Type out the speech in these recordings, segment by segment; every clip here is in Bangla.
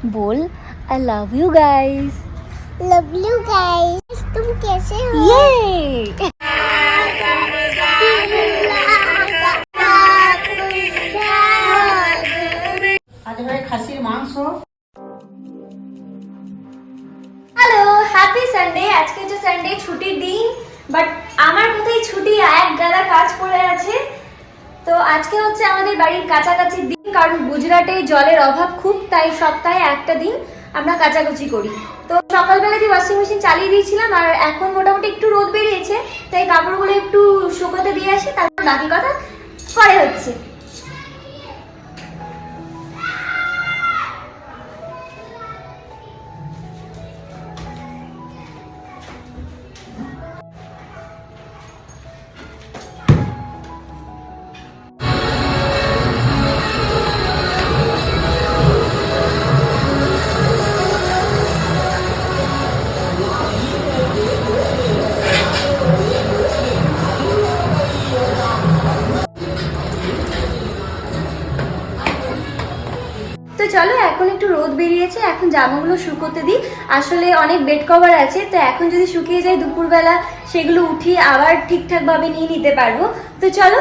बोल I love you guys. Love you guys. तुम कैसे हो? ये আজ ভাই খাসির মাংস। Hello, happy Sunday. আজকে হচ্ছে সানডে, ছুটির দিন, বাট আমার কোথায় ছুটি, এক গাদা কাজ পড়ে আছে। তো আজকে হচ্ছে আমাদের বাড়ির কাছাকাছি দিন, কারণ গুজরাটে জলের অভাব খুব, তাই সপ্তাহে একটা দিন আমরা কাচাকুচি করি। তো সকালবেলাতে ওয়াশিং মেশিন চালিয়ে দিয়েছিলাম, আর এখন মোটামুটি একটু রোদ বেরিয়েছে, তাই কাপড়গুলো একটু শুকোতে দিয়ে আসি, তারপর বাকি কথা পরে হচ্ছে। তো চলো, এখন একটু রোদ বেরিয়েছে, এখন জামাগুলো শুকোতে দিই। আসলে অনেক বেড কভার আছে, তো এখন যদি শুকিয়ে যায় দুপুরবেলা সেগুলো উঠিয়ে আবার ঠিকঠাক ভাবে নিয়ে নিতে পারবো। তো চলো।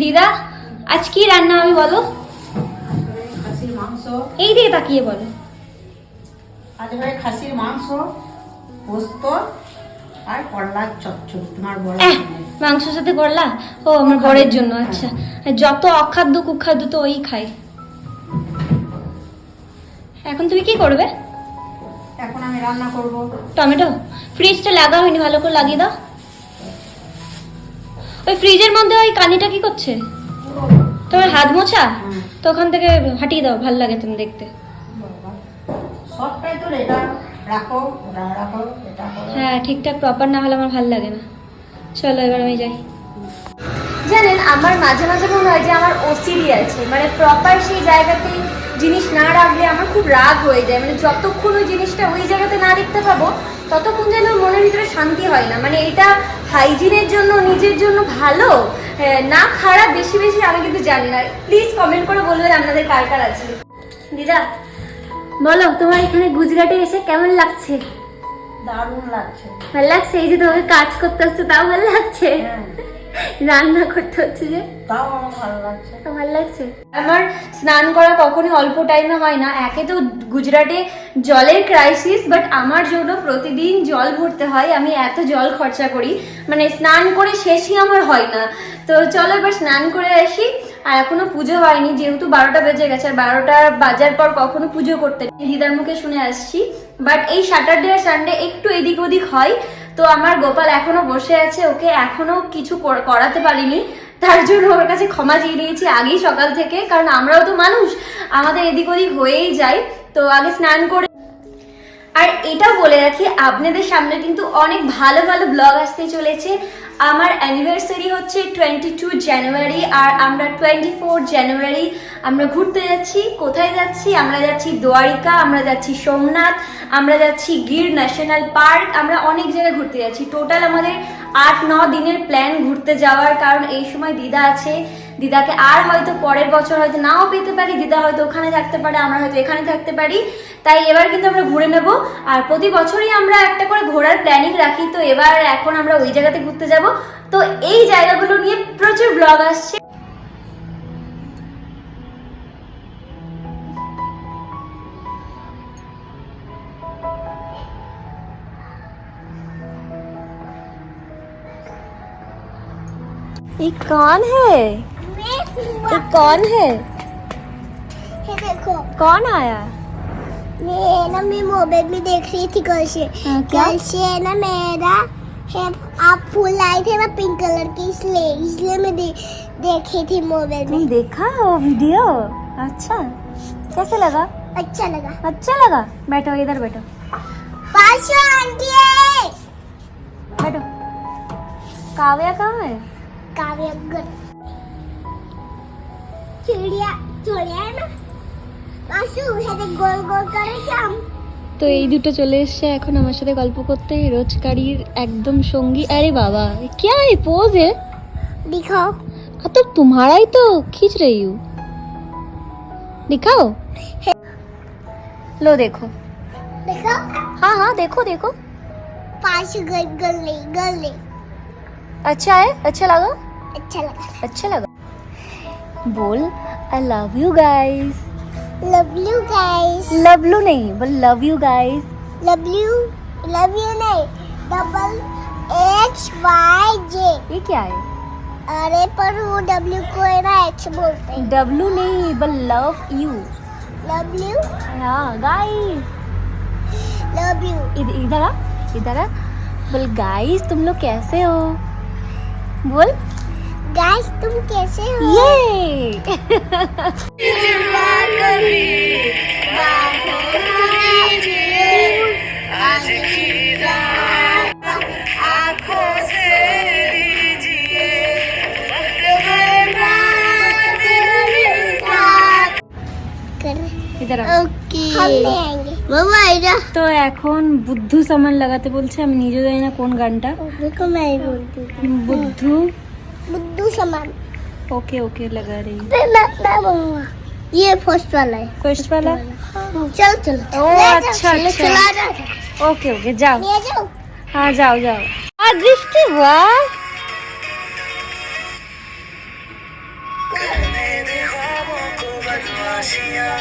দিদা, আজ কি রান্না হবে বলো? খাসির মাংস। এই দিকে তাকিয়ে বলো। আজ ভাই খাসির মাংস, পোস্ত আর করলার চচ্চড়ি। তোমার বড় মাংসের সাথে করলা? ও, আমার বরের জন্য। আচ্ছা, যত অখাদ্য কুখাদ্য তো ওই খাই। এখন তুমি কি করবে? এখন আমি রান্না করব। টমেটো ফ্রিজটা লাগা হয়নি, ভালো করে লাগিয়ে দাও। ওই ফ্রিজের মধ্যে ওই কানিটা কি করছে? তোমার হাত মোছা? তো ওখান থেকে হাঁটিয়ে দাও, ভালো লাগে তুমি দেখতে। সবটাই তো এটা রাখো, ওটা রাখো, এটা করো। হ্যাঁ, ঠিকঠাক প্রপার না হলে আমার ভালো লাগে না। চলো এবার আমি যাই। জানেন, আমার মাঝে মাঝে মনে হয় যে আমার ওসিডি আছে, মানে প্রপার সেই জায়গাতে জিনিস না রাখলে আমার খুব রাগ হয়ে যায়। মানে যতক্ষণ ওই জিনিসটা ওই জায়গাতে না দেখতে পাবো ততক্ষণ যেন মনের ভিতরে শান্তি হয় না। মানে এটা হাইজিনের জন্য, নিজের জন্য ভালো না খারাপ বেশি বেশি আমি কিন্তু জানি না। প্লিজ কমেন্ট করে বলবেন আপনাদের কার কার আছে। দিদা বলো, তোমার এখানে গুজরাটে এসে কেমন লাগছে? দারুণ লাগছে। ভালো লাগছে? এই যে তোমাকে কাজ করতে হচ্ছে তাও ভালো লাগছে, হ্যাঁ, রান্না করতে হচ্ছে যে তাও আমার ভালো লাগছে। তো ভালো লাগছে। আমার স্নান করা কখনোই অল্প টাইমে হয় না। একে তো গুজরাটে জলের ক্রাইসিস, বাট আমার জন্য প্রতিদিন জল ভরতে হয়। আমি এত জল খরচা করি, মানে স্নান করে শেষই আমার হয় না। তো চলো এবার স্নান করে আসি। আর এখনো পুজো হয়নি, যেহেতু 12টা বেজে গেছে, আর 12টা বাজার পর কখনো পুজো করতে দিদার মুখে শুনে আসছি। বাট এই স্যাটারডে আর সানডে একটু এদিক ওদিক হয়। তো আমার গোপাল এখনো বসে আছে, ওকে এখনো কিছু করাতে পারিনি, তার জন্য ওর কাছে ক্ষমা চেয়ে নিয়েছি আগেই সকাল থেকে, কারণ আমরাও তো মানুষ, আমাদের এদিক ওদিক হয়েই যায়। তো আগে স্নান করে। আর এটা বলে রাখি, আপনাদের সামনে কিন্তু অনেক ভালো ভালো ব্লগ আসতে চলেছে। আমার অ্যানিভার্সারি হচ্ছে 22 জানুয়ারি, আর আমরা 24 জানুয়ারি আমরা ঘুরতে যাচ্ছি। কোথায় যাচ্ছি? আমরা যাচ্ছি দ্বারিকা, আমরা যাচ্ছি সোমনাথ, আমরা যাচ্ছি গির ন্যাশনাল পার্ক, আমরা অনেক জায়গায় ঘুরতে যাচ্ছি। টোটাল আমাদের 8-9 দিনের প্ল্যান ঘুরতে যাওয়ার, কারণ এই সময় দিদা আছে। দিদাকে আর হয়তো পরের বছর হয়তো নাও পেতে পারি, দিদা হয়তো ওখানে থাকতে পারে, আমরা হয়তো এখানে থাকতে পারি। তাই এবার কিন্তু আমরা ঘুরে নেব। আর প্রতি বছরই আমরা একটা করে ঘোরার প্ল্যানিং রাখি, তো এবার এখন আমরা ওই জায়গাতে ঘুরতে যাব। তো এই জায়গাগুলো নিয়ে প্রচুর ব্লগ আসছে। ये कौन है? ये कौन है? ये देखो, कौन आया? मैं मोबाइल में देख रही थी कल से। हाँ, क्या? कल से है ना मेरा है, आप फूल लाए थे ना पिंक कलर के, इसलिए मैं देखी थी मोबाइल तुम में। देखा वो वीडियो? अच्छा, कैसे लगा? अच्छा लगा। अच्छा लगा। बैठो, इधर बैठो, पाशा आंटी है। बैठो। काव्या कहाँ है? काव्या चिड़िया चिड़िया है ना मासू, है तो गोल गोल करे क्या? তো এই দুটো চলে এসছে এখন আমার সাথে গল্প করতে, রোজকারির একদম সঙ্গী। আরে বাবা, क्या है पोज है? दिखाओ। तो तुम्हारा ही तो खींच रही हूँ, दिखाओ। लो देखो। दिखाओ। हाँ हाँ देखो देखो। पास गले गले अच्छा है, अच्छा लगा, अच्छा लगा। अच्छा लगा। बोल I love you guys. Love you guys. लवलू नहीं बोल, love you guys. Love you नहीं, WXYJ। ये क्या है? अरे पर वो W को है ना H बोलते हैं। डब्लू नहीं बोल, लव यू। Love you. हाँ गाइस। Love you. इधर आ, इधर आ। बोल गाइस तुम लोग कैसे हो, बोल। गाइस तुम कैसे हो? ये इधर आ। ओके हम नहीं आएंगे বাবা এটা তো এখন বুদ্ধু সামান লাগাতে বলছে, আমি নিজে জানি না কোন গানটা। देखो मैं ही बोलती हूँ बुद्धू। बुद्धू सामान। ओके ओके लगा रही हूँ। मैं बोलूँगा ये फर्स्ट वाला है। फर्स्ट वाला। चल चल ओ अच्छा अच्छा। चला जा ओके ओके जाओ। ले जाओ। हाँ जाओ जाओ। दृष्टि वाह। करने दे ख्वाबों को बदमाशियाँ